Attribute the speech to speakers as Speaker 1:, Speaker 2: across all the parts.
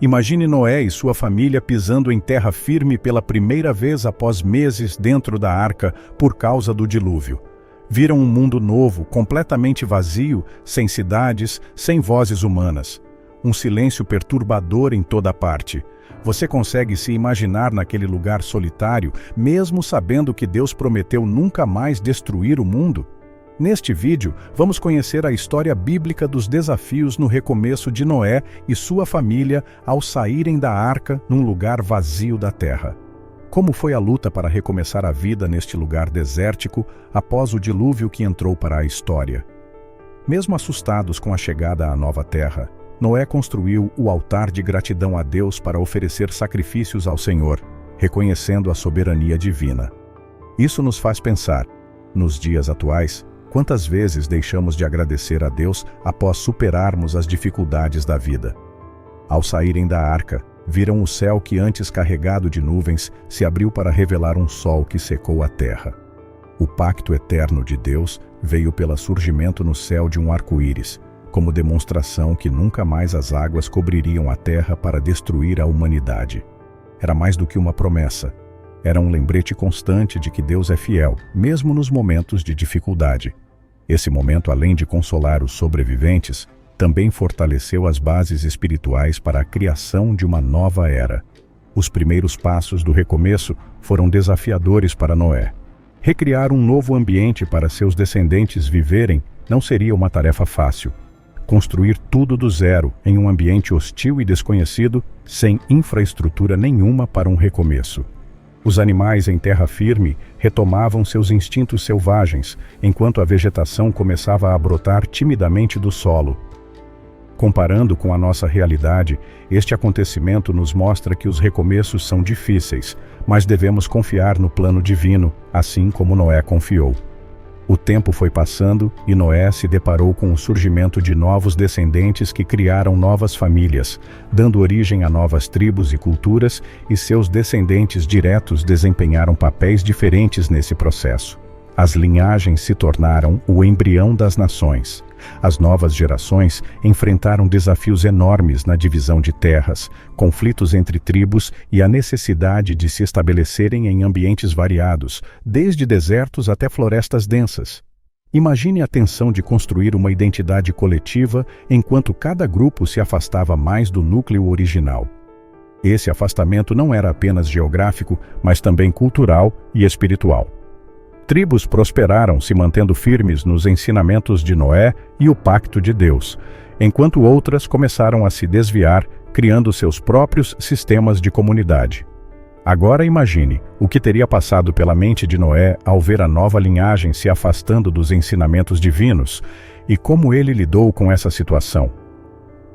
Speaker 1: Imagine Noé e sua família pisando em terra firme pela primeira vez após meses dentro da arca por causa do dilúvio. Viram um mundo novo, completamente vazio, sem cidades, sem vozes humanas. Um silêncio perturbador em toda parte. Você consegue se imaginar naquele lugar solitário, mesmo sabendo que Deus prometeu nunca mais destruir o mundo? Neste vídeo, vamos conhecer a história bíblica dos desafios no recomeço de Noé e sua família ao saírem da arca num lugar vazio da terra. Como foi a luta para recomeçar a vida neste lugar desértico após o dilúvio que entrou para a história? Mesmo assustados com a chegada à nova terra, Noé construiu o altar de gratidão a Deus para oferecer sacrifícios ao Senhor, reconhecendo a soberania divina. Isso nos faz pensar, nos dias atuais, quantas vezes deixamos de agradecer a Deus após superarmos as dificuldades da vida? Ao saírem da arca, viram o céu que antes carregado de nuvens se abriu para revelar um sol que secou a terra. O pacto eterno de Deus veio pelo surgimento no céu de um arco-íris, como demonstração que nunca mais as águas cobririam a terra para destruir a humanidade. Era mais do que uma promessa. Era um lembrete constante de que Deus é fiel, mesmo nos momentos de dificuldade. Esse momento, além de consolar os sobreviventes, também fortaleceu as bases espirituais para a criação de uma nova era. Os primeiros passos do recomeço foram desafiadores para Noé. Recriar um novo ambiente para seus descendentes viverem não seria uma tarefa fácil. Construir tudo do zero em um ambiente hostil e desconhecido, sem infraestrutura nenhuma para um recomeço. Os animais em terra firme retomavam seus instintos selvagens, enquanto a vegetação começava a brotar timidamente do solo. Comparando com a nossa realidade, este acontecimento nos mostra que os recomeços são difíceis, mas devemos confiar no plano divino, assim como Noé confiou. O tempo foi passando e Noé se deparou com o surgimento de novos descendentes que criaram novas famílias, dando origem a novas tribos e culturas, e seus descendentes diretos desempenharam papéis diferentes nesse processo. As linhagens se tornaram o embrião das nações. As novas gerações enfrentaram desafios enormes na divisão de terras, conflitos entre tribos e a necessidade de se estabelecerem em ambientes variados, desde desertos até florestas densas. Imagine a tensão de construir uma identidade coletiva enquanto cada grupo se afastava mais do núcleo original. Esse afastamento não era apenas geográfico, mas também cultural e espiritual. Tribos prosperaram se mantendo firmes nos ensinamentos de Noé e o pacto de Deus, enquanto outras começaram a se desviar, criando seus próprios sistemas de comunidade. Agora imagine o que teria passado pela mente de Noé ao ver a nova linhagem se afastando dos ensinamentos divinos e como ele lidou com essa situação.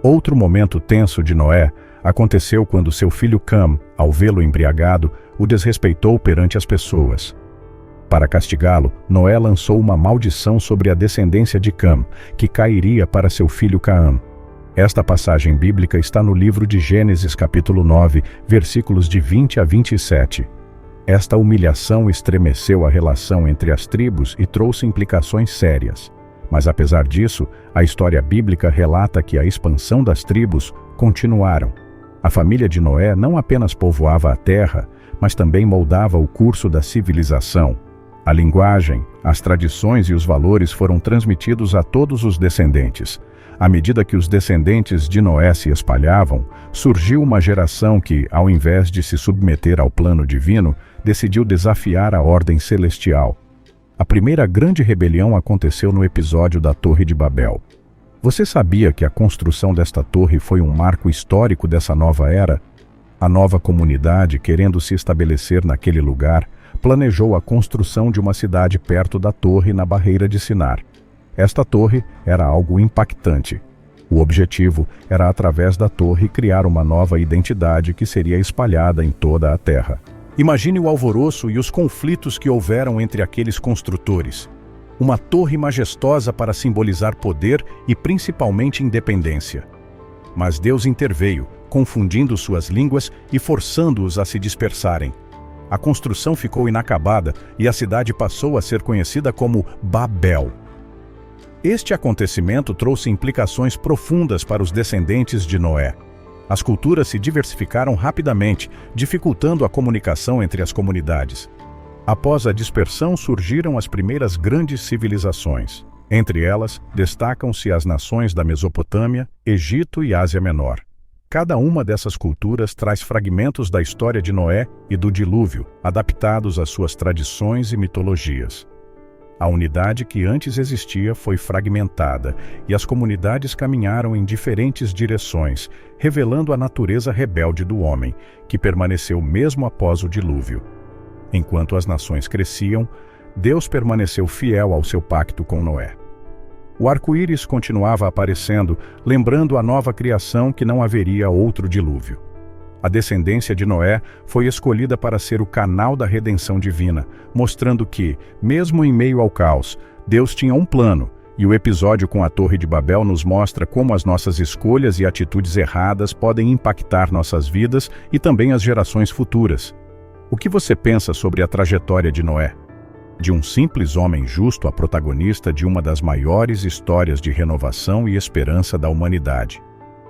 Speaker 1: Outro momento tenso de Noé aconteceu quando seu filho Cam, ao vê-lo embriagado, o desrespeitou perante as pessoas. Para castigá-lo, Noé lançou uma maldição sobre a descendência de Cam, que cairia para seu filho Caam. Esta passagem bíblica está no livro de Gênesis capítulo 9, versículos de 20 a 27. Esta humilhação estremeceu a relação entre as tribos e trouxe implicações sérias. Mas apesar disso, a história bíblica relata que a expansão das tribos continuaram. A família de Noé não apenas povoava a terra, mas também moldava o curso da civilização. A linguagem, as tradições e os valores foram transmitidos a todos os descendentes. À medida que os descendentes de Noé se espalhavam, surgiu uma geração que, ao invés de se submeter ao plano divino, decidiu desafiar a ordem celestial. A primeira grande rebelião aconteceu no episódio da Torre de Babel. Você sabia que a construção desta torre foi um marco histórico dessa nova era? A nova comunidade, querendo se estabelecer naquele lugar, planejou a construção de uma cidade perto da torre na barreira de Sinar. Esta torre era algo impactante. O objetivo era, através da torre, criar uma nova identidade que seria espalhada em toda a terra. Imagine o alvoroço e os conflitos que houveram entre aqueles construtores. Uma torre majestosa para simbolizar poder e principalmente independência. Mas Deus interveio, confundindo suas línguas e forçando-os a se dispersarem. A construção ficou inacabada e a cidade passou a ser conhecida como Babel. Este acontecimento trouxe implicações profundas para os descendentes de Noé. As culturas se diversificaram rapidamente, dificultando a comunicação entre as comunidades. Após a dispersão surgiram as primeiras grandes civilizações. Entre elas, destacam-se as nações da Mesopotâmia, Egito e Ásia Menor. Cada uma dessas culturas traz fragmentos da história de Noé e do dilúvio, adaptados às suas tradições e mitologias. A unidade que antes existia foi fragmentada e as comunidades caminharam em diferentes direções, revelando a natureza rebelde do homem, que permaneceu mesmo após o dilúvio. Enquanto as nações cresciam, Deus permaneceu fiel ao seu pacto com Noé. O arco-íris continuava aparecendo, lembrando a nova criação que não haveria outro dilúvio. A descendência de Noé foi escolhida para ser o canal da redenção divina, mostrando que, mesmo em meio ao caos, Deus tinha um plano, e o episódio com a Torre de Babel nos mostra como as nossas escolhas e atitudes erradas podem impactar nossas vidas e também as gerações futuras. O que você pensa sobre a trajetória de Noé? De um simples homem justo a protagonista de uma das maiores histórias de renovação e esperança da humanidade.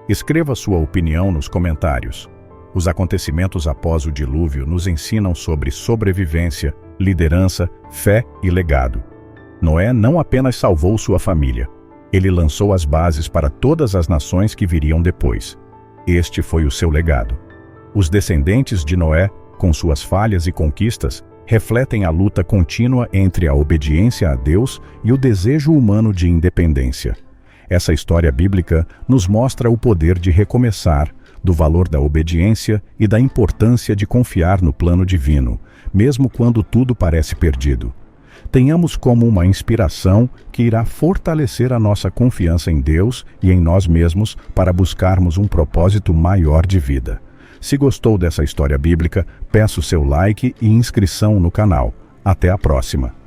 Speaker 1: Escreva sua opinião nos comentários. Os acontecimentos após o dilúvio nos ensinam sobre sobrevivência, liderança, fé e legado. Noé não apenas salvou sua família, ele lançou as bases para todas as nações que viriam depois. Este foi o seu legado. Os descendentes de Noé, com suas falhas e conquistas, refletem a luta contínua entre a obediência a Deus e o desejo humano de independência. Essa história bíblica nos mostra o poder de recomeçar, do valor da obediência e da importância de confiar no plano divino, mesmo quando tudo parece perdido. Tenhamos como uma inspiração que irá fortalecer a nossa confiança em Deus e em nós mesmos para buscarmos um propósito maior de vida. Se gostou dessa história bíblica, peço seu like e inscrição no canal. Até a próxima!